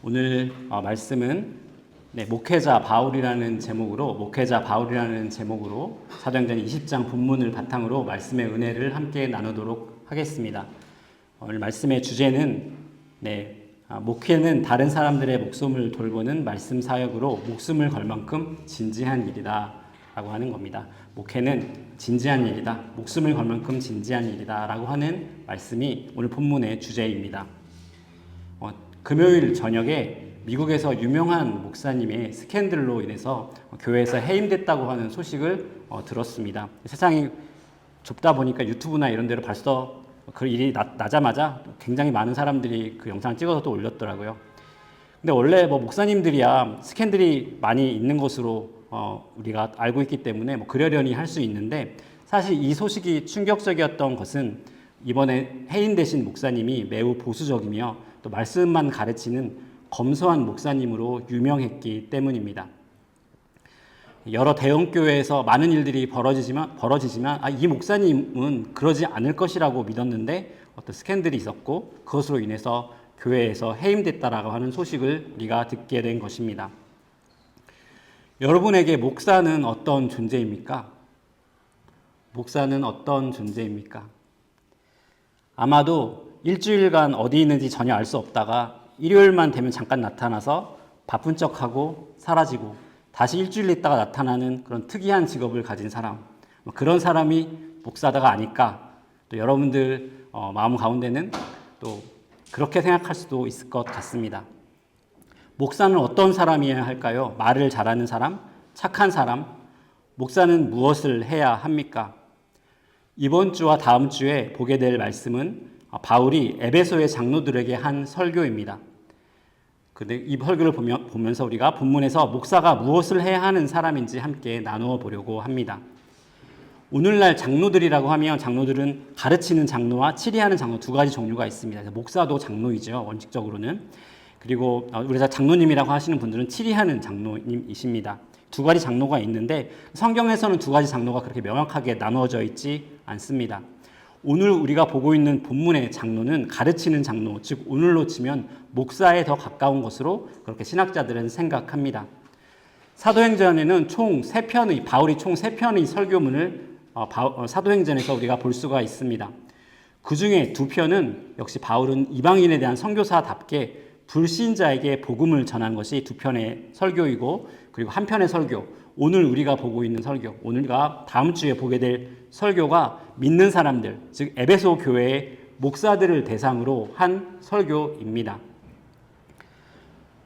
오늘 말씀은 목회자 바울이라는 제목으로 사도행전 20장 본문을 바탕으로 말씀의 은혜를 함께 나누도록 하겠습니다. 오늘 말씀의 주제는 목회는 다른 사람들의 목숨을 돌보는 말씀 사역으로 목숨을 걸 만큼 진지한 일이다 라고 하는 겁니다. 목회는 진지한 일이다, 목숨을 걸 만큼 진지한 일이다 라고 하는 말씀이 오늘 본문의 주제입니다. 금요일 저녁에 미국에서 유명한 목사님의 스캔들로 인해서 교회에서 해임됐다고 하는 소식을 들었습니다. 세상이 좁다 보니까 유튜브나 이런 데로 벌써 그 일이 나자마자 굉장히 많은 사람들이 그 영상을 찍어서 또 올렸더라고요. 근데 원래 목사님들이야 스캔들이 많이 있는 것으로 우리가 알고 있기 때문에 그러려니 할 수 있는데, 사실 이 소식이 충격적이었던 것은 이번에 해임되신 목사님이 매우 보수적이며 또 말씀만 가르치는 검소한 목사님으로 유명했기 때문입니다. 여러 대형교회에서 많은 일들이 벌어지지만 이 목사님은 그러지 않을 것이라고 믿었는데 어떤 스캔들이 있었고 그것으로 인해서 교회에서 해임됐다라고 하는 소식을 우리가 듣게 된 것입니다. 여러분에게 목사는 어떤 존재입니까? 목사는 어떤 존재입니까? 아마도 일주일간 어디 있는지 전혀 알 수 없다가 일요일만 되면 잠깐 나타나서 바쁜 척하고 사라지고 다시 일주일 있다가 나타나는 그런 특이한 직업을 가진 사람, 그런 사람이 목사다가 아닐까. 또 여러분들 마음 가운데는 또 그렇게 생각할 수도 있을 것 같습니다. 목사는 어떤 사람이어야 할까요? 말을 잘하는 사람, 착한 사람. 목사는 무엇을 해야 합니까? 이번 주와 다음 주에 보게 될 말씀은 바울이 에베소의 장로들에게 한 설교입니다. 근데 이 설교를 보면서 우리가 본문에서 목사가 무엇을 해야 하는 사람인지 함께 나누어 보려고 합니다. 오늘날 장로들이라고 하면 장로들은 가르치는 장로와 치리하는 장로 두 가지 종류가 있습니다. 목사도 장로이죠, 원칙적으로는. 그리고 우리가 장로님이라고 하시는 분들은 치리하는 장로님이십니다. 두 가지 장로가 있는데 성경에서는 두 가지 장로가 그렇게 명확하게 나누어져 있지 않습니다. 오늘 우리가 보고 있는 본문의 장로는 가르치는 장로, 즉 오늘로 치면 목사에 더 가까운 것으로 그렇게 신학자들은 생각합니다. 사도행전에는 바울이 총 3편의 설교문을 사도행전에서 우리가 볼 수가 있습니다. 그 중에 2편은 역시 바울은 이방인에 대한 선교사답게 불신자에게 복음을 전한 것이 2편의 설교이고, 그리고 한 편의 설교, 오늘 우리가 보고 있는 설교, 오늘과 다음 주에 보게 될 설교가 믿는 사람들, 즉 에베소 교회의 목사들을 대상으로 한 설교입니다.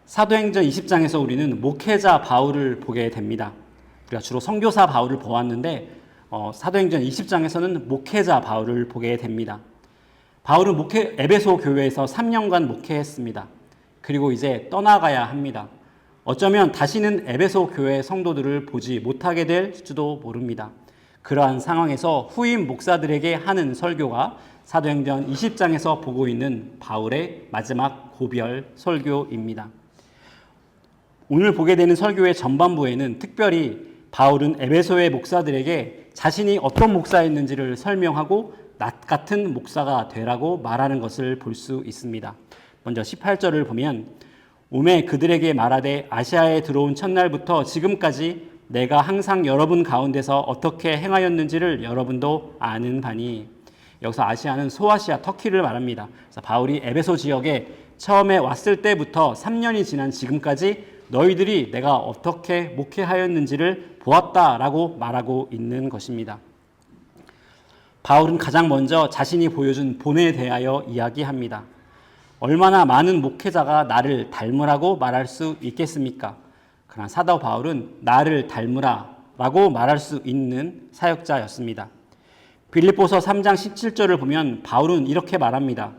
사도행전 20장에서 우리는 목회자 바울을 보게 됩니다. 우리가 주로 선교사 바울을 보았는데 사도행전 20장에서는 목회자 바울을 보게 됩니다. 바울은 에베소 교회에서 3년간 목회했습니다. 그리고 이제 떠나가야 합니다. 어쩌면 다시는 에베소 교회 성도들을 보지 못하게 될지도 모릅니다. 그러한 상황에서 후임 목사들에게 하는 설교가 사도행전 20장에서 보고 있는 바울의 마지막 고별 설교입니다. 오늘 보게 되는 설교의 전반부에는 특별히 바울은 에베소의 목사들에게 자신이 어떤 목사였는지를 설명하고 낫 같은 목사가 되라고 말하는 것을 볼 수 있습니다. 먼저 18절을 보면, 오매 그들에게 말하되 아시아에 들어온 첫날부터 지금까지 내가 항상 여러분 가운데서 어떻게 행하였는지를 여러분도 아는 바니. 여기서 아시아는 소아시아, 터키를 말합니다. 그래서 바울이 에베소 지역에 처음에 왔을 때부터 3년이 지난 지금까지 너희들이 내가 어떻게 목회하였는지를 보았다라고 말하고 있는 것입니다. 바울은 가장 먼저 자신이 보여준 본에 대하여 이야기합니다. 얼마나 많은 목회자가 나를 닮으라고 말할 수 있겠습니까? 그러나 사도 바울은 나를 닮으라라고 말할 수 있는 사역자였습니다. 빌립보서 3장 17절을 보면 바울은 이렇게 말합니다.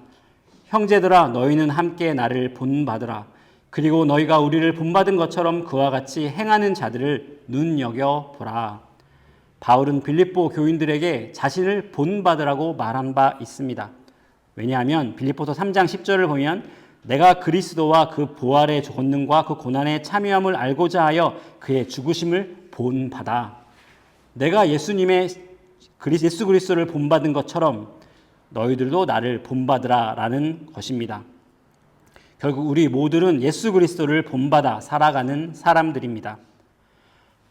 형제들아, 너희는 함께 나를 본받으라. 그리고 너희가 우리를 본받은 것처럼 그와 같이 행하는 자들을 눈여겨보라. 바울은 빌립보 교인들에게 자신을 본받으라고 말한 바 있습니다. 왜냐하면 빌립보서 3장 10절을 보면 내가 그리스도와 그 부활의 권능과 그 고난에 참여함을 알고자 하여 그의 죽으심을 본받아. 내가 예수 그리스도를 본받은 것처럼 너희들도 나를 본받으라 라는 것입니다. 결국 우리 모두는 예수 그리스도를 본받아 살아가는 사람들입니다.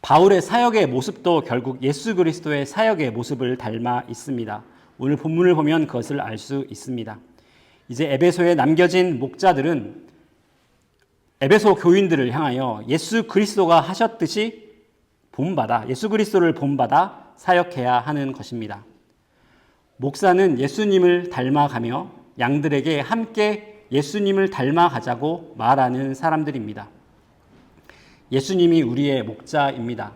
바울의 사역의 모습도 결국 예수 그리스도의 사역의 모습을 닮아 있습니다. 오늘 본문을 보면 그것을 알 수 있습니다. 이제 에베소에 남겨진 목자들은 에베소 교인들을 향하여 예수 그리스도가 하셨듯이 예수 그리스도를 본받아 사역해야 하는 것입니다. 목사는 예수님을 닮아가며 양들에게 함께 예수님을 닮아가자고 말하는 사람들입니다. 예수님이 우리의 목자입니다.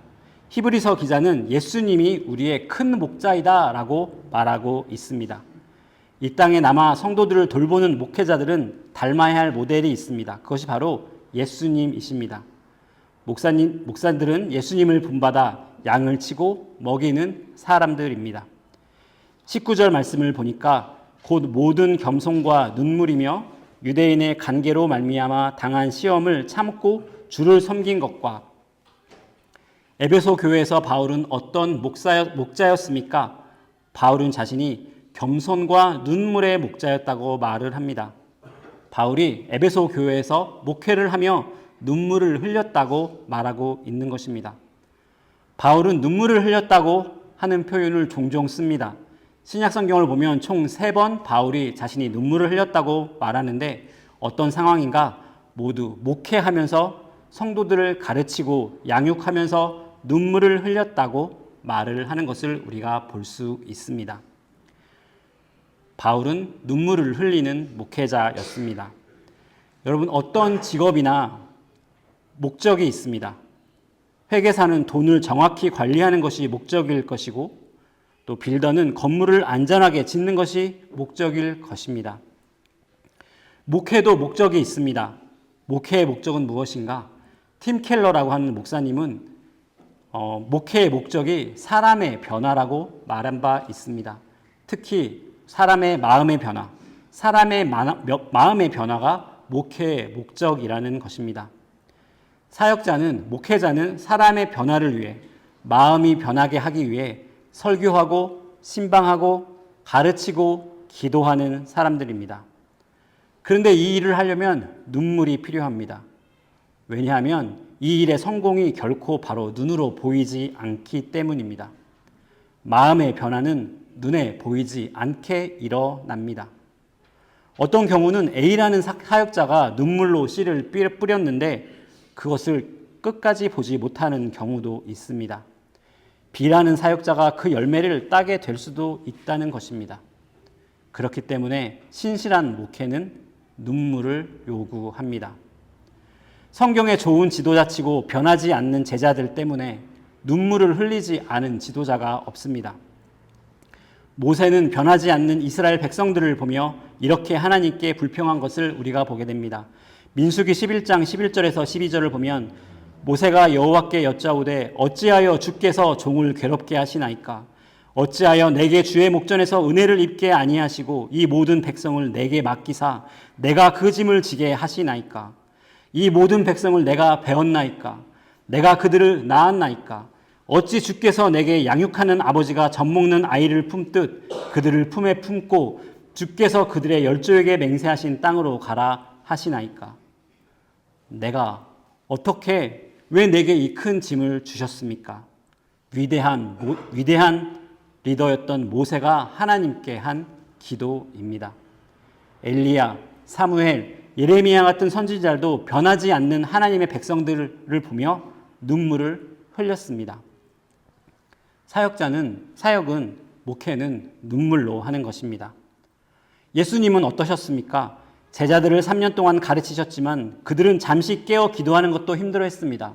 히브리서 기자는 예수님이 우리의 큰 목자이다 라고 말하고 있습니다. 이 땅에 남아 성도들을 돌보는 목회자들은 닮아야 할 모델이 있습니다. 그것이 바로 예수님이십니다. 목사들은 예수님을 본받아 양을 치고 먹이는 사람들입니다. 19절 말씀을 보니까 곧 모든 겸손과 눈물이며 유대인의 간계로 말미암아 당한 시험을 참고 주를 섬긴 것과 에베소 교회에서 바울은 어떤 목자였습니까? 바울은 자신이 겸손과 눈물의 목자였다고 말을 합니다. 바울이 에베소 교회에서 목회를 하며 눈물을 흘렸다고 말하고 있는 것입니다. 바울은 눈물을 흘렸다고 하는 표현을 종종 씁니다. 신약 성경을 보면 총 3번 바울이 자신이 눈물을 흘렸다고 말하는데 어떤 상황인가? 모두 목회하면서 성도들을 가르치고 양육하면서 눈물을 흘렸다고 말을 하는 것을 우리가 볼 수 있습니다. 바울은 눈물을 흘리는 목회자였습니다. 여러분, 어떤 직업이나 목적이 있습니다. 회계사는 돈을 정확히 관리하는 것이 목적일 것이고 또 빌더는 건물을 안전하게 짓는 것이 목적일 것입니다. 목회도 목적이 있습니다. 목회의 목적은 무엇인가? 팀 켈러라고 하는 목사님은 목회의 목적이 사람의 변화라고 말한 바 있습니다. 특히 사람의 마음의 변화, 사람의 마음의 변화가 목회의 목적이라는 것입니다. 목회자는 사람의 변화를 위해 마음이 변하게 하기 위해 설교하고 신방하고 가르치고 기도하는 사람들입니다. 그런데 이 일을 하려면 눈물이 필요합니다. 왜냐하면 이 일의 성공이 결코 바로 눈으로 보이지 않기 때문입니다. 마음의 변화는 눈에 보이지 않게 일어납니다. 어떤 경우는 A라는 사역자가 눈물로 씨를 뿌렸는데 그것을 끝까지 보지 못하는 경우도 있습니다. B라는 사역자가 그 열매를 따게 될 수도 있다는 것입니다. 그렇기 때문에 신실한 목회는 눈물을 요구합니다. 성경에 좋은 지도자치고 변하지 않는 제자들 때문에 눈물을 흘리지 않은 지도자가 없습니다. 모세는 변하지 않는 이스라엘 백성들을 보며 이렇게 하나님께 불평한 것을 우리가 보게 됩니다. 민수기 11장 11절에서 12절을 보면 모세가 여호와께 여짜오되 어찌하여 주께서 종을 괴롭게 하시나이까? 어찌하여 내게 주의 목전에서 은혜를 입게 아니하시고 이 모든 백성을 내게 맡기사 내가 그 짐을 지게 하시나이까? 이 모든 백성을 내가 배웠나이까? 내가 그들을 낳았나이까? 어찌 주께서 내게 양육하는 아버지가 젖먹는 아이를 품듯 그들을 품에 품고 주께서 그들의 열조에게 맹세하신 땅으로 가라 하시나이까? 내가 왜 내게 이 큰 짐을 주셨습니까? 위대한 리더였던 모세가 하나님께 한 기도입니다. 엘리야, 사무엘, 예레미야 같은 선지자들도 변하지 않는 하나님의 백성들을 보며 눈물을 흘렸습니다. 사역은 목회는 눈물로 하는 것입니다. 예수님은 어떠셨습니까? 제자들을 3년 동안 가르치셨지만 그들은 잠시 깨어 기도하는 것도 힘들어했습니다.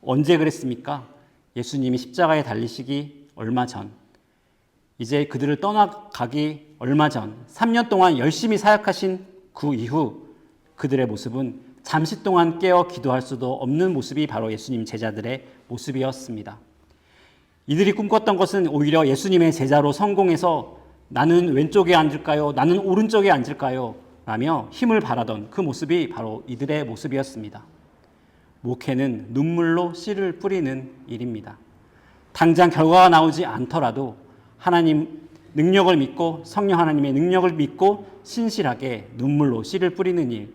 언제 그랬습니까? 예수님이 십자가에 달리시기 얼마 전, 이제 그들을 떠나가기 얼마 전, 3년 동안 열심히 사역하신 그 이후 그들의 모습은 잠시 동안 깨어 기도할 수도 없는 모습이 바로 예수님 제자들의 모습이었습니다. 이들이 꿈꿨던 것은 오히려 예수님의 제자로 성공해서 나는 왼쪽에 앉을까요? 나는 오른쪽에 앉을까요? 라며 힘을 바라던 그 모습이 바로 이들의 모습이었습니다. 목회는 눈물로 씨를 뿌리는 일입니다. 당장 결과가 나오지 않더라도 하나님 능력을 믿고 성령 하나님의 능력을 믿고 신실하게 눈물로 씨를 뿌리는 일,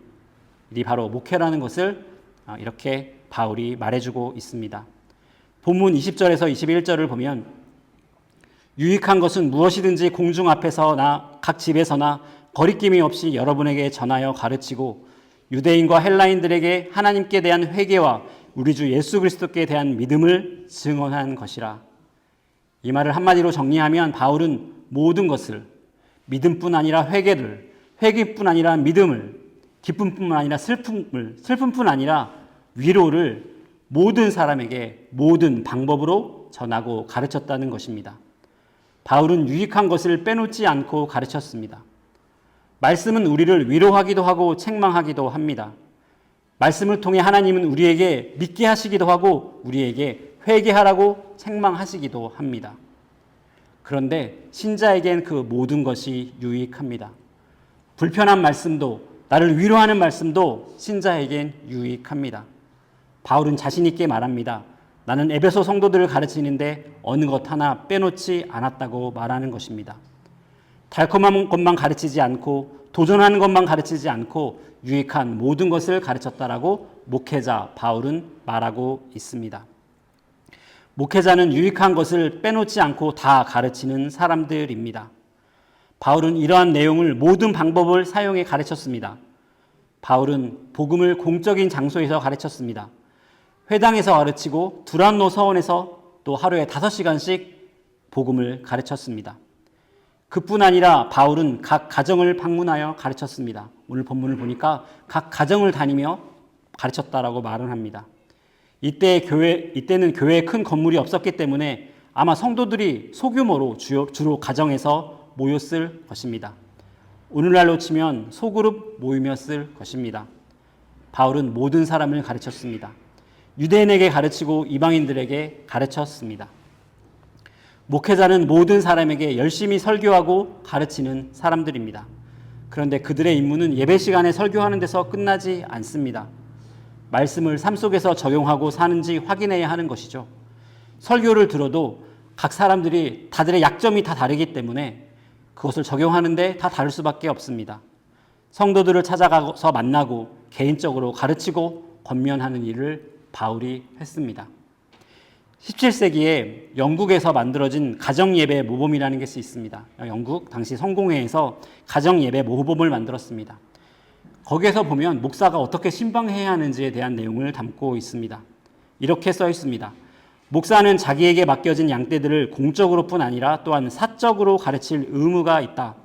일이 바로 목회라는 것을 이렇게 바울이 말해주고 있습니다. 본문 20절에서 21절을 보면 유익한 것은 무엇이든지 공중 앞에서나 각 집에서나 거리낌이 없이 여러분에게 전하여 가르치고 유대인과 헬라인들에게 하나님께 대한 회개와 우리 주 예수 그리스도께 대한 믿음을 증언한 것이라. 이 말을 한마디로 정리하면 바울은 모든 것을 믿음뿐 아니라 회개를, 회개뿐 아니라 믿음을, 기쁨뿐 아니라 슬픔을, 슬픔뿐 아니라 위로를 모든 사람에게 모든 방법으로 전하고 가르쳤다는 것입니다. 바울은 유익한 것을 빼놓지 않고 가르쳤습니다. 말씀은 우리를 위로하기도 하고 책망하기도 합니다. 말씀을 통해 하나님은 우리에게 믿게 하시기도 하고 우리에게 회개하라고 책망하시기도 합니다. 그런데 신자에겐 그 모든 것이 유익합니다. 불편한 말씀도, 나를 위로하는 말씀도 신자에겐 유익합니다. 바울은 자신 있게 말합니다. 나는 에베소 성도들을 가르치는데 어느 것 하나 빼놓지 않았다고 말하는 것입니다. 달콤한 것만 가르치지 않고 도전하는 것만 가르치지 않고 유익한 모든 것을 가르쳤다라고 목회자 바울은 말하고 있습니다. 목회자는 유익한 것을 빼놓지 않고 다 가르치는 사람들입니다. 바울은 이러한 내용을 모든 방법을 사용해 가르쳤습니다. 바울은 복음을 공적인 장소에서 가르쳤습니다. 회당에서 가르치고 두란노 서원에서 또 하루에 5시간씩 복음을 가르쳤습니다. 그뿐 아니라 바울은 각 가정을 방문하여 가르쳤습니다. 오늘 본문을 보니까 각 가정을 다니며 가르쳤다라고 말을 합니다. 이때는 교회에 큰 건물이 없었기 때문에 아마 성도들이 소규모로 주로 가정에서 모였을 것입니다. 오늘날로 치면 소그룹 모임이었을 것입니다. 바울은 모든 사람을 가르쳤습니다. 유대인에게 가르치고 이방인들에게 가르쳤습니다. 목회자는 모든 사람에게 열심히 설교하고 가르치는 사람들입니다. 그런데 그들의 임무는 예배 시간에 설교하는 데서 끝나지 않습니다. 말씀을 삶 속에서 적용하고 사는지 확인해야 하는 것이죠. 설교를 들어도 각 사람들이 다들의 약점이 다 다르기 때문에 그것을 적용하는데 다 다를 수밖에 없습니다. 성도들을 찾아가서 만나고 개인적으로 가르치고 권면하는 일을 바울이 했습니다. 17세기에 영국에서 만들어진 가정예배 모범이라는 것이 있습니다. 영국 당시 성공회에서 가정예배 모범을 만들었습니다. 거기에서 보면 목사가 어떻게 신방해야 하는지에 대한 내용을 담고 있습니다. 이렇게 써 있습니다. 목사는 자기에게 맡겨진 양떼들을 공적으로뿐 아니라 또한 사적으로 가르칠 의무가 있다.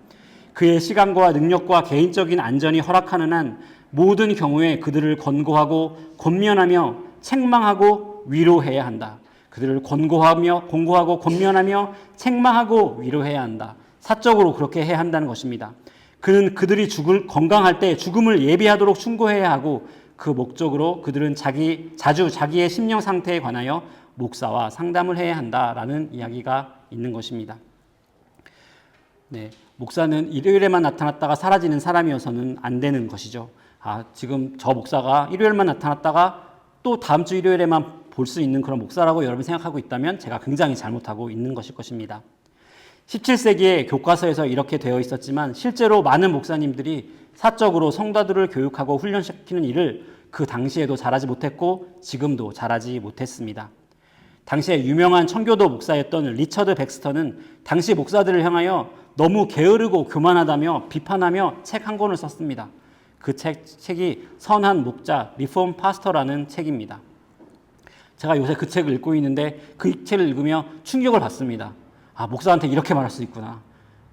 그의 시간과 능력과 개인적인 안전이 허락하는 한 모든 경우에 그들을 권고하고 권면하며 책망하고 위로해야 한다. 그들을 권고하고 권면하며 책망하고 위로해야 한다. 사적으로 그렇게 해야 한다는 것입니다. 그는 그들이 건강할 때 죽음을 예비하도록 충고해야 하고 그 목적으로 그들은 자주 자기의 심령 상태에 관하여 목사와 상담을 해야 한다라는 이야기가 있는 것입니다. 네, 목사는 일요일에만 나타났다가 사라지는 사람이어서는 안 되는 것이죠. 지금 저 목사가 일요일만 나타났다가 또 다음 주 일요일에만 볼 수 있는 그런 목사라고 여러분이 생각하고 있다면 제가 굉장히 잘못하고 있는 것일 것입니다. 17세기에 교과서에서 이렇게 되어 있었지만 실제로 많은 목사님들이 사적으로 성도들을 교육하고 훈련시키는 일을 그 당시에도 잘하지 못했고 지금도 잘하지 못했습니다. 당시에 유명한 청교도 목사였던 리처드 백스터는 당시 목사들을 향하여 너무 게으르고 교만하다며 비판하며 책 한 권을 썼습니다. 그 책이 선한 목자, 리폼 파스터라는 책입니다. 제가 요새 그 책을 읽고 있는데 그 책을 읽으며 충격을 받습니다. 목사한테 이렇게 말할 수 있구나.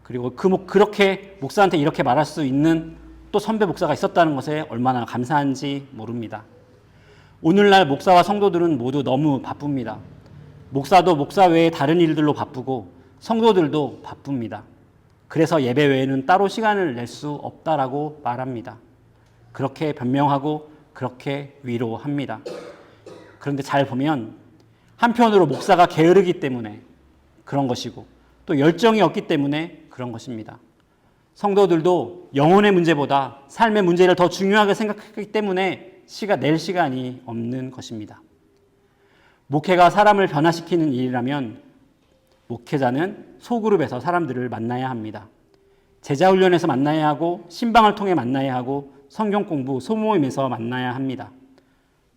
그리고 그렇게 목사한테 이렇게 말할 수 있는 또 선배 목사가 있었다는 것에 얼마나 감사한지 모릅니다. 오늘날 목사와 성도들은 모두 너무 바쁩니다. 목사도 목사 외에 다른 일들로 바쁘고 성도들도 바쁩니다. 그래서 예배 외에는 따로 시간을 낼 수 없다라고 말합니다. 그렇게 변명하고 그렇게 위로합니다. 그런데 잘 보면 한편으로 목사가 게으르기 때문에 그런 것이고 또 열정이 없기 때문에 그런 것입니다. 성도들도 영혼의 문제보다 삶의 문제를 더 중요하게 생각하기 때문에 낼 시간이 없는 것입니다. 목회가 사람을 변화시키는 일이라면 목회자는 소그룹에서 사람들을 만나야 합니다. 제자훈련에서 만나야 하고 신방을 통해 만나야 하고 성경 공부, 소모임에서 만나야 합니다.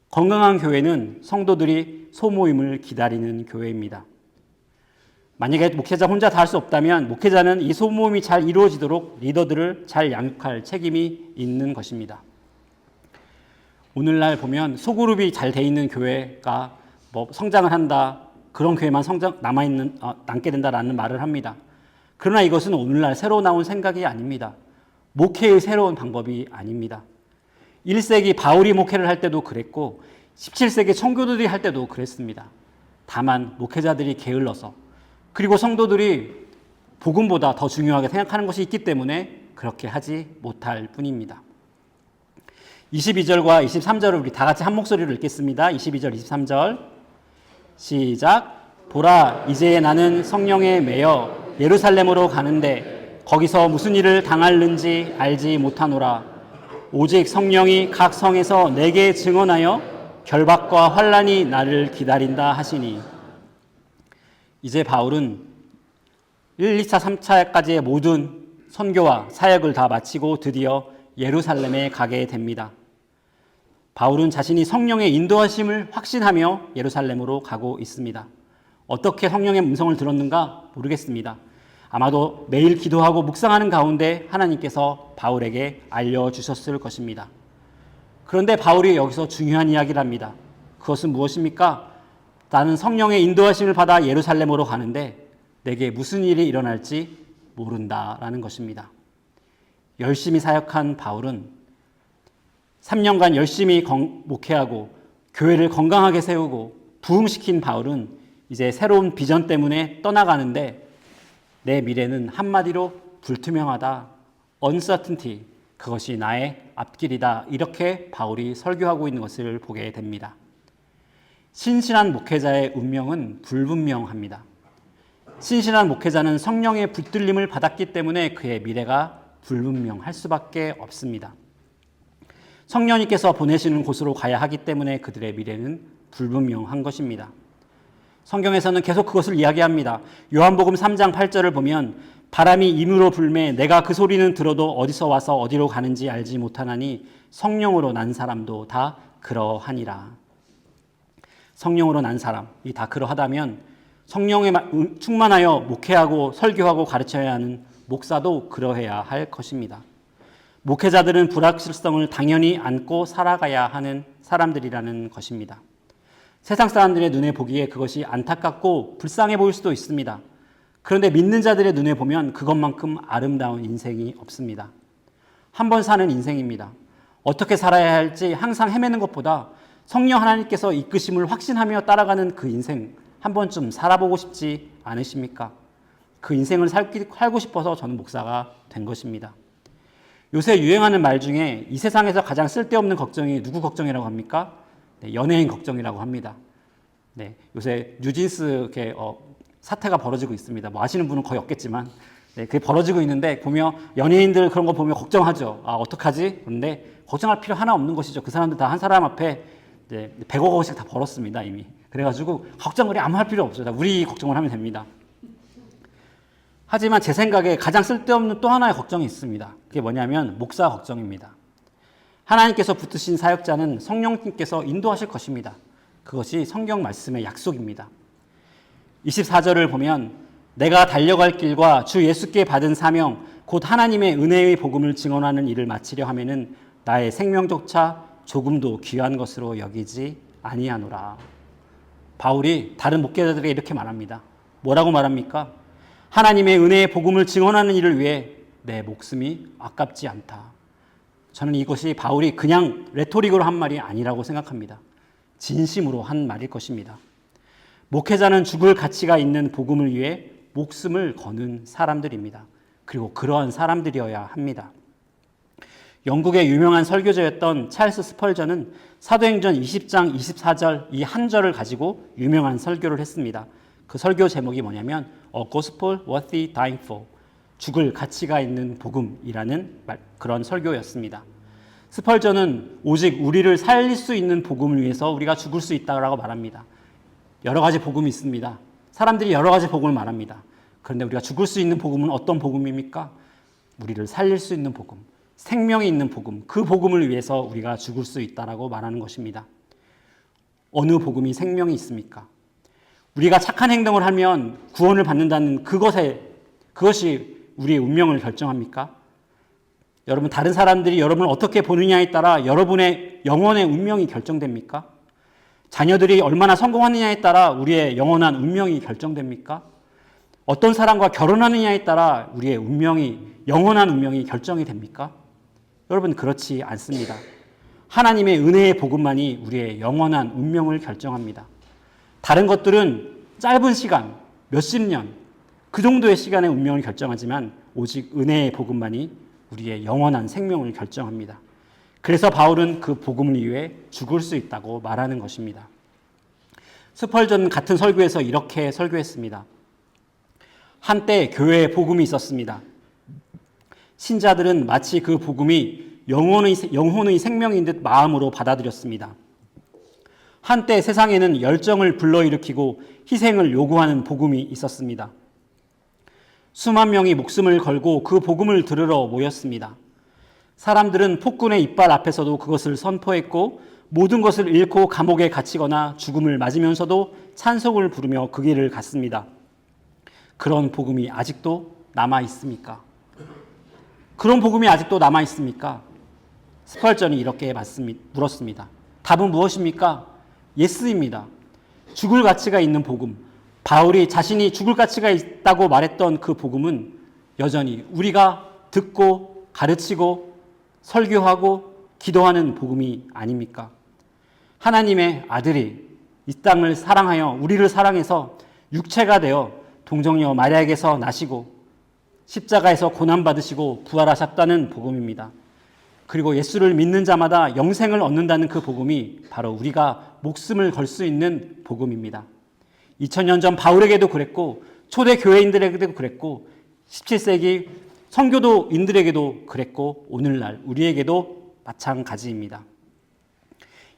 건강한 교회는 성도들이 소모임을 기다리는 교회입니다. 만약에 목회자 혼자 다 할 수 없다면 목회자는 이 소모임이 잘 이루어지도록 리더들을 잘 양육할 책임이 있는 것입니다. 오늘날 보면 소그룹이 잘 돼 있는 교회가 성장을 한다, 그런 교회만 남게 된다라는 말을 합니다. 그러나 이것은 오늘날 새로 나온 생각이 아닙니다. 목회의 새로운 방법이 아닙니다. 1세기 바울이 목회를 할 때도 그랬고 17세기 청교도들이 할 때도 그랬습니다. 다만 목회자들이 게을러서 그리고 성도들이 복음보다 더 중요하게 생각하는 것이 있기 때문에 그렇게 하지 못할 뿐입니다. 22절과 23절을 우리 다 같이 한 목소리로 읽겠습니다. 22절, 23절 시작. 보라, 이제 나는 성령에 매여 예루살렘으로 가는데 거기서 무슨 일을 당할는지 알지 못하노라. 오직 성령이 각 성에서 내게 증언하여 결박과 환난이 나를 기다린다 하시니. 이제 바울은 1, 2차, 3차까지의 모든 선교와 사역을 다 마치고 드디어 예루살렘에 가게 됩니다. 바울은 자신이 성령의 인도하심을 확신하며 예루살렘으로 가고 있습니다. 어떻게 성령의 음성을 들었는가 모르겠습니다. 아마도 매일 기도하고 묵상하는 가운데 하나님께서 바울에게 알려주셨을 것입니다. 그런데 바울이 여기서 중요한 이야기를 합니다. 그것은 무엇입니까? 나는 성령의 인도하심을 받아 예루살렘으로 가는데 내게 무슨 일이 일어날지 모른다라는 것입니다. 열심히 사역한 바울은 3년간 열심히 목회하고 교회를 건강하게 세우고 부흥시킨 바울은 이제 새로운 비전 때문에 떠나가는데 내 미래는 한마디로 불투명하다, uncertainty, 그것이 나의 앞길이다, 이렇게 바울이 설교하고 있는 것을 보게 됩니다. 신실한 목회자의 운명은 불분명합니다. 신실한 목회자는 성령의 붙들림을 받았기 때문에 그의 미래가 불분명할 수밖에 없습니다. 성령님께서 보내시는 곳으로 가야 하기 때문에 그들의 미래는 불분명한 것입니다. 성경에서는 계속 그것을 이야기합니다. 요한복음 3장 8절을 보면 바람이 임으로 불매 내가 그 소리는 들어도 어디서 와서 어디로 가는지 알지 못하나니 성령으로 난 사람도 다 그러하니라. 성령으로 난 사람이 다 그러하다면 성령에 충만하여 목회하고 설교하고 가르쳐야 하는 목사도 그러해야 할 것입니다. 목회자들은 불확실성을 당연히 안고 살아가야 하는 사람들이라는 것입니다. 세상 사람들의 눈에 보기에 그것이 안타깝고 불쌍해 보일 수도 있습니다. 그런데 믿는 자들의 눈에 보면 그것만큼 아름다운 인생이 없습니다. 한 번 사는 인생입니다. 어떻게 살아야 할지 항상 헤매는 것보다 성령 하나님께서 이끄심을 확신하며 따라가는 그 인생 한 번쯤 살아보고 싶지 않으십니까? 그 인생을 살고 싶어서 저는 목사가 된 것입니다. 요새 유행하는 말 중에 이 세상에서 가장 쓸데없는 걱정이 누구 걱정이라고 합니까? 네, 연예인 걱정이라고 합니다. 네, 요새 뉴진스 사태가 벌어지고 있습니다. 뭐 아시는 분은 거의 없겠지만, 네, 그게 벌어지고 있는데 보면 연예인들 그런 거 보면 걱정하죠. 아, 어떡하지? 그런데 걱정할 필요 하나 없는 것이죠. 그 사람들 다 한 사람 앞에 이제 100억 원씩 다 벌었습니다, 이미. 그래가지고 걱정을 아무 할 필요 없어요. 우리 걱정을 하면 됩니다. 하지만 제 생각에 가장 쓸데없는 또 하나의 걱정이 있습니다. 그게 뭐냐면 목사 걱정입니다. 하나님께서 붙으신 사역자는 성령님께서 인도하실 것입니다. 그것이 성경 말씀의 약속입니다. 24절을 보면 내가 달려갈 길과 주 예수께 받은 사명 곧 하나님의 은혜의 복음을 증언하는 일을 마치려 하면은 나의 생명조차 조금도 귀한 것으로 여기지 아니하노라. 바울이 다른 목회자들에게 이렇게 말합니다. 뭐라고 말합니까? 하나님의 은혜의 복음을 증언하는 일을 위해 내 목숨이 아깝지 않다. 저는 이것이 바울이 그냥 레토릭으로 한 말이 아니라고 생각합니다. 진심으로 한 말일 것입니다. 목회자는 죽을 가치가 있는 복음을 위해 목숨을 거는 사람들입니다. 그리고 그러한 사람들이어야 합니다. 영국의 유명한 설교자였던 찰스 스펄전은 사도행전 20장 24절 이 한 절을 가지고 유명한 설교를 했습니다. 그 설교 제목이 뭐냐면 A Gospel Worthy Dying For, 죽을 가치가 있는 복음이라는 그런 설교였습니다. 스펄전은 오직 우리를 살릴 수 있는 복음을 위해서 우리가 죽을 수 있다고 말합니다. 여러 가지 복음이 있습니다. 사람들이 여러 가지 복음을 말합니다. 그런데 우리가 죽을 수 있는 복음은 어떤 복음입니까? 우리를 살릴 수 있는 복음, 생명이 있는 복음, 그 복음을 위해서 우리가 죽을 수 있다라고 말하는 것입니다. 어느 복음이 생명이 있습니까? 우리가 착한 행동을 하면 구원을 받는다는 그것이 우리의 운명을 결정합니까? 여러분, 다른 사람들이 여러분을 어떻게 보느냐에 따라 여러분의 영혼의 운명이 결정됩니까? 자녀들이 얼마나 성공하느냐에 따라 우리의 영원한 운명이 결정됩니까? 어떤 사람과 결혼하느냐에 따라 우리의 영원한 운명이 결정이 됩니까? 여러분, 그렇지 않습니다. 하나님의 은혜의 복음만이 우리의 영원한 운명을 결정합니다. 다른 것들은 짧은 시간, 몇십 년, 그 정도의 시간의 운명을 결정하지만 오직 은혜의 복음만이 우리의 영원한 생명을 결정합니다. 그래서 바울은 그 복음을 위해 죽을 수 있다고 말하는 것입니다. 스펄전 같은 설교에서 이렇게 설교했습니다. 한때 교회에 복음이 있었습니다. 신자들은 마치 그 복음이 영혼의 생명인 듯 마음으로 받아들였습니다. 한때 세상에는 열정을 불러일으키고 희생을 요구하는 복음이 있었습니다. 수만 명이 목숨을 걸고 그 복음을 들으러 모였습니다. 사람들은 폭군의 이빨 앞에서도 그것을 선포했고 모든 것을 잃고 감옥에 갇히거나 죽음을 맞으면서도 찬송을 부르며 그 길을 갔습니다. 그런 복음이 아직도 남아 있습니까? 그런 복음이 아직도 남아 있습니까? 스펄전이 이렇게 물었습니다. 답은 무엇입니까? 예스입니다. 죽을 가치가 있는 복음, 바울이 자신이 죽을 가치가 있다고 말했던 그 복음은 여전히 우리가 듣고 가르치고 설교하고 기도하는 복음이 아닙니까? 하나님의 아들이 이 땅을 사랑하여 우리를 사랑해서 육체가 되어 동정녀 마리아에게서 나시고 십자가에서 고난받으시고 부활하셨다는 복음입니다. 그리고 예수를 믿는 자마다 영생을 얻는다는 그 복음이 바로 우리가 목숨을 걸 수 있는 복음입니다. 2000년 전 바울에게도 그랬고 초대 교회인들에게도 그랬고 17세기 선교도인들에게도 그랬고 오늘날 우리에게도 마찬가지입니다.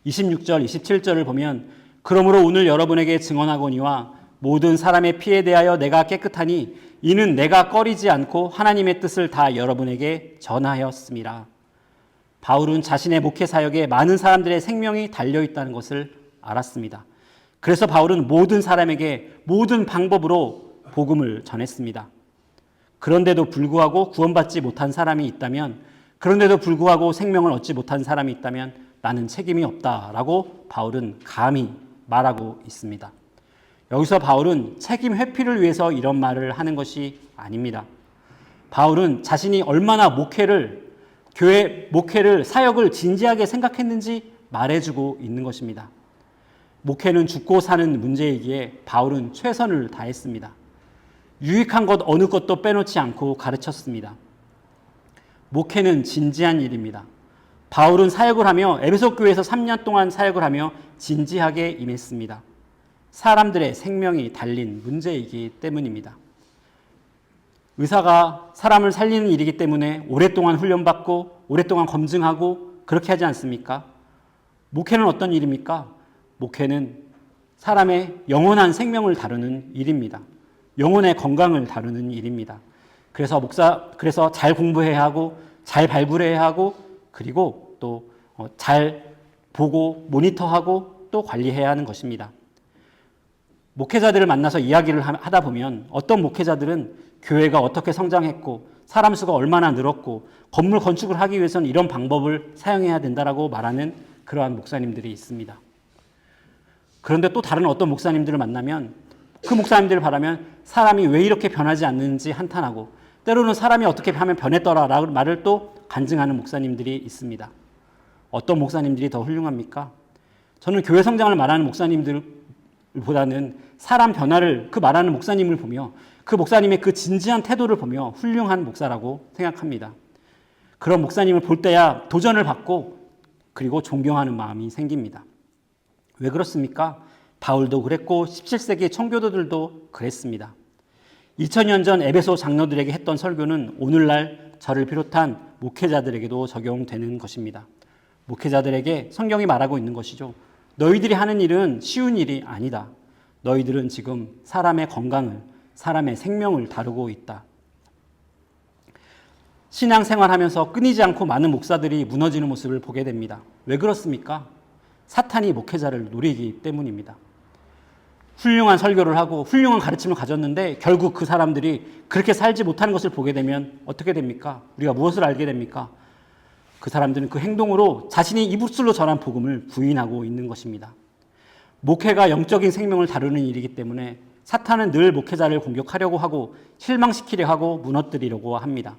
26절, 27절을 보면 그러므로 오늘 여러분에게 증언하거니와 모든 사람의 피에 대하여 내가 깨끗하니 이는 내가 꺼리지 않고 하나님의 뜻을 다 여러분에게 전하였습니다. 바울은 자신의 목회 사역에 많은 사람들의 생명이 달려있다는 것을 알았습니다. 그래서 바울은 모든 사람에게 모든 방법으로 복음을 전했습니다. 그런데도 불구하고 구원받지 못한 사람이 있다면, 그런데도 불구하고 생명을 얻지 못한 사람이 있다면 나는 책임이 없다라고 바울은 감히 말하고 있습니다. 여기서 바울은 책임 회피를 위해서 이런 말을 하는 것이 아닙니다. 바울은 자신이 얼마나 교회 목회를, 사역을 진지하게 생각했는지 말해주고 있는 것입니다. 목회는 죽고 사는 문제이기에 바울은 최선을 다했습니다. 유익한 것 어느 것도 빼놓지 않고 가르쳤습니다. 목회는 진지한 일입니다. 바울은 사역을 하며 에베소 교회에서 3년 동안 사역을 하며 진지하게 임했습니다. 사람들의 생명이 달린 문제이기 때문입니다. 의사가 사람을 살리는 일이기 때문에 오랫동안 훈련받고 오랫동안 검증하고 그렇게 하지 않습니까? 목회는 어떤 일입니까? 목회는 사람의 영원한 생명을 다루는 일입니다. 영혼의 건강을 다루는 일입니다. 그래서 잘 공부해야 하고 잘 발굴해야 하고 그리고 또 잘 보고 모니터하고 또 관리해야 하는 것입니다. 목회자들을 만나서 이야기를 하다 보면 어떤 목회자들은 교회가 어떻게 성장했고 사람 수가 얼마나 늘었고 건물 건축을 하기 위해서는 이런 방법을 사용해야 된다라고 말하는 그러한 목사님들이 있습니다. 그런데 또 다른 어떤 목사님들을 만나면 그 목사님들을 바라면 사람이 왜 이렇게 변하지 않는지 한탄하고 때로는 사람이 어떻게 하면 변했더라라는 말을 또 간증하는 목사님들이 있습니다. 어떤 목사님들이 더 훌륭합니까? 저는 교회 성장을 말하는 목사님들보다는 사람 변화를 그 말하는 목사님을 보며 그 목사님의 그 진지한 태도를 보며 훌륭한 목사라고 생각합니다. 그런 목사님을 볼 때야 도전을 받고 그리고 존경하는 마음이 생깁니다. 왜 그렇습니까? 바울도 그랬고 17세기 청교도들도 그랬습니다. 2000년 전 에베소 장로들에게 했던 설교는 오늘날 저를 비롯한 목회자들에게도 적용되는 것입니다. 목회자들에게 성경이 말하고 있는 것이죠. 너희들이 하는 일은 쉬운 일이 아니다. 너희들은 지금 사람의 건강을, 사람의 생명을 다루고 있다. 신앙생활하면서 끊이지 않고 많은 목사들이 무너지는 모습을 보게 됩니다. 왜 그렇습니까? 사탄이 목회자를 노리기 때문입니다. 훌륭한 설교를 하고 훌륭한 가르침을 가졌는데 결국 그 사람들이 그렇게 살지 못하는 것을 보게 되면 어떻게 됩니까? 우리가 무엇을 알게 됩니까? 그 사람들은 그 행동으로 자신이 입술로 전한 복음을 부인하고 있는 것입니다. 목회가 영적인 생명을 다루는 일이기 때문에 사탄은 늘 목회자를 공격하려고 하고 실망시키려 하고 무너뜨리려고 합니다.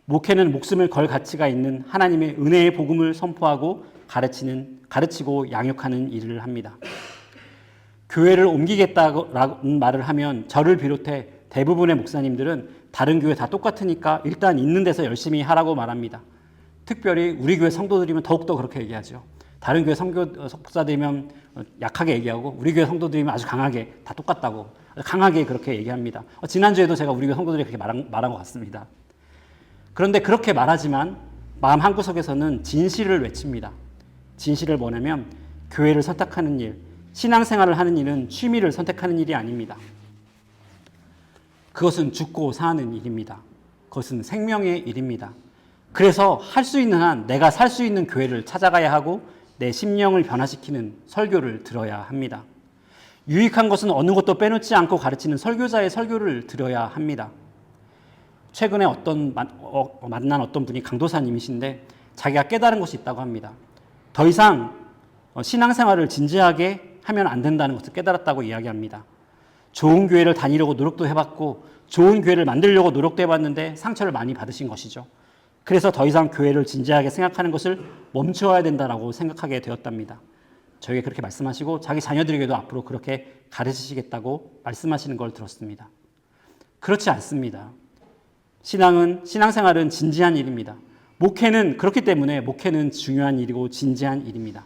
목회는 목숨을 걸 가치가 있는 하나님의 은혜의 복음을 선포하고 가르치고 양육하는 일을 합니다. 교회를 옮기겠다는 말을 하면 저를 비롯해 대부분의 목사님들은 다른 교회 다 똑같으니까 일단 있는 데서 열심히 하라고 말합니다. 특별히 우리 교회 성도들이면 더욱더 그렇게 얘기하죠. 다른 교회 목사들이면 약하게 얘기하고 우리 교회 성도들이면 아주 강하게 다 똑같다고 강하게 그렇게 얘기합니다. 지난주에도 제가 우리 교회 성도들이 그렇게 말한 것 같습니다. 그런데 그렇게 말하지만 마음 한구석에서는 진실을 외칩니다. 진실을 뭐냐면 교회를 선택하는 일, 신앙생활을 하는 일은 취미를 선택하는 일이 아닙니다. 그것은 죽고 사는 일입니다. 그것은 생명의 일입니다. 그래서 할 수 있는 한 내가 살 수 있는 교회를 찾아가야 하고 내 심령을 변화시키는 설교를 들어야 합니다. 유익한 것은 어느 것도 빼놓지 않고 가르치는 설교자의 설교를 들어야 합니다. 최근에 만난 어떤 분이 강도사님이신데 자기가 깨달은 것이 있다고 합니다. 더 이상 신앙생활을 진지하게 하면 안 된다는 것을 깨달았다고 이야기합니다. 좋은 교회를 다니려고 노력도 해봤고 좋은 교회를 만들려고 노력도 해봤는데 상처를 많이 받으신 것이죠. 그래서 더 이상 교회를 진지하게 생각하는 것을 멈춰야 된다고 생각하게 되었답니다. 저에게 그렇게 말씀하시고 자기 자녀들에게도 앞으로 그렇게 가르치시겠다고 말씀하시는 걸 들었습니다. 그렇지 않습니다. 신앙생활은 진지한 일입니다. 목회는 그렇기 때문에 목회는 중요한 일이고 진지한 일입니다.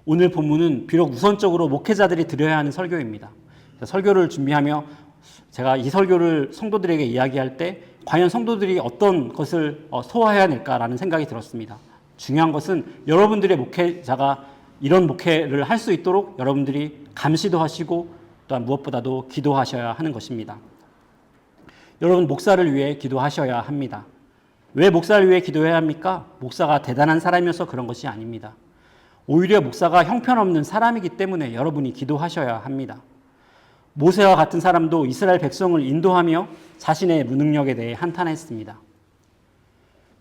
오늘 본문은 비록 우선적으로 목회자들이 들어야 하는 설교입니다. 설교를 준비하며 제가 이 설교를 성도들에게 이야기할 때 과연 성도들이 어떤 것을 소화해야 될까라는 생각이 들었습니다. 중요한 것은 여러분들의 목회자가 이런 목회를 할 수 있도록 여러분들이 감시도 하시고 또한 무엇보다도 기도하셔야 하는 것입니다. 여러분 목사를 위해 기도하셔야 합니다. 왜 목사를 위해 기도해야 합니까? 목사가 대단한 사람이어서 그런 것이 아닙니다. 오히려 목사가 형편없는 사람이기 때문에 여러분이 기도하셔야 합니다. 모세와 같은 사람도 이스라엘 백성을 인도하며 자신의 무능력에 대해 한탄했습니다.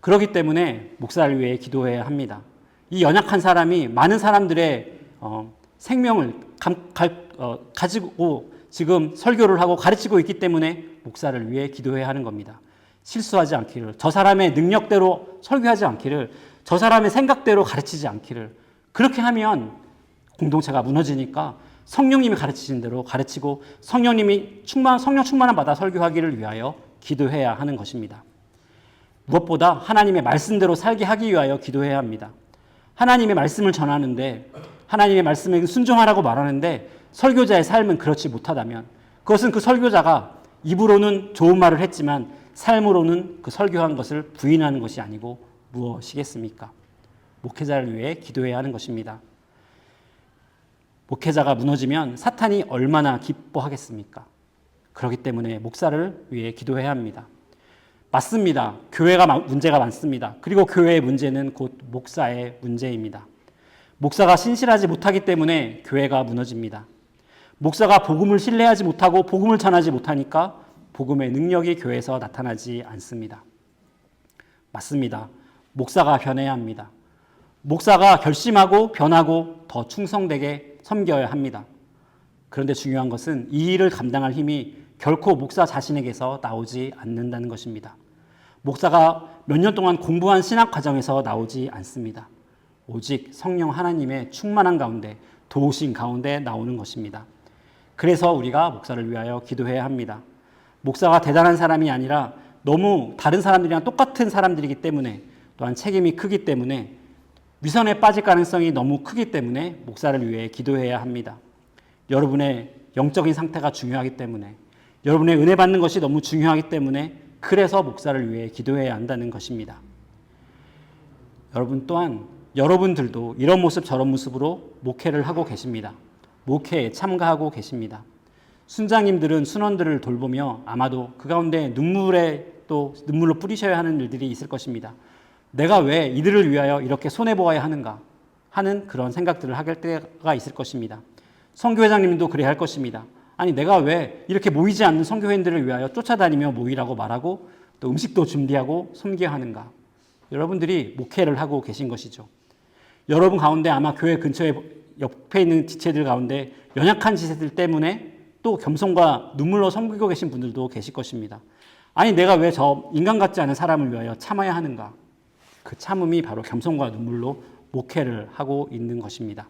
그렇기 때문에 목사를 위해 기도해야 합니다. 이 연약한 사람이 많은 사람들의 생명을 가지고 지금 설교를 하고 가르치고 있기 때문에 목사를 위해 기도해야 하는 겁니다. 실수하지 않기를, 저 사람의 능력대로 설교하지 않기를, 저 사람의 생각대로 가르치지 않기를. 그렇게 하면 공동체가 무너지니까 성령님이 가르치신 대로 가르치고 성령님이 성령 충만함 받아 설교하기를 위하여 기도해야 하는 것입니다. 무엇보다 하나님의 말씀대로 살게 하기 위하여 기도해야 합니다. 하나님의 말씀을 전하는데 하나님의 말씀에 순종하라고 말하는데 설교자의 삶은 그렇지 못하다면 그것은 그 설교자가 입으로는 좋은 말을 했지만 삶으로는 그 설교한 것을 부인하는 것이 아니고 무엇이겠습니까? 목회자를 위해 기도해야 하는 것입니다. 목회자가 무너지면 사탄이 얼마나 기뻐하겠습니까? 그렇기 때문에 목사를 위해 기도해야 합니다. 맞습니다. 교회가 문제가 많습니다. 그리고 교회의 문제는 곧 목사의 문제입니다. 목사가 신실하지 못하기 때문에 교회가 무너집니다. 목사가 복음을 신뢰하지 못하고 복음을 전하지 못하니까 복음의 능력이 교회에서 나타나지 않습니다. 맞습니다. 목사가 변해야 합니다. 목사가 결심하고 변하고 더 충성되게 섬겨야 합니다. 그런데 중요한 것은 이 일을 감당할 힘이 결코 목사 자신에게서 나오지 않는다는 것입니다. 목사가 몇 년 동안 공부한 신학 과정에서 나오지 않습니다. 오직 성령 하나님의 충만한 가운데, 도우신 가운데 나오는 것입니다. 그래서 우리가 목사를 위하여 기도해야 합니다. 목사가 대단한 사람이 아니라 너무 다른 사람들이랑 똑같은 사람들이기 때문에 또한 책임이 크기 때문에 위선에 빠질 가능성이 너무 크기 때문에 목사를 위해 기도해야 합니다. 여러분의 영적인 상태가 중요하기 때문에 여러분의 은혜 받는 것이 너무 중요하기 때문에 그래서 목사를 위해 기도해야 한다는 것입니다. 여러분 또한 여러분들도 이런 모습 저런 모습으로 목회를 하고 계십니다. 목회에 참가하고 계십니다. 순장님들은 순원들을 돌보며 아마도 그 가운데 눈물의 또 눈물로 뿌리셔야 하는 일들이 있을 것입니다. 내가 왜 이들을 위하여 이렇게 손해보아야 하는가 하는 그런 생각들을 하게 될 때가 있을 것입니다. 선교회장님도 그래야 할 것입니다. 아니 내가 왜 이렇게 모이지 않는 선교회원들을 위하여 쫓아다니며 모이라고 말하고 또 음식도 준비하고 섬겨야 하는가. 여러분들이 목회를 하고 계신 것이죠. 여러분 가운데 아마 교회 근처에 옆에 있는 지체들 가운데 연약한 지체들 때문에 또 겸손과 눈물로 섬기고 계신 분들도 계실 것입니다. 아니 내가 왜 저 인간 같지 않은 사람을 위하여 참아야 하는가. 그 참음이 바로 겸손과 눈물로 목회를 하고 있는 것입니다.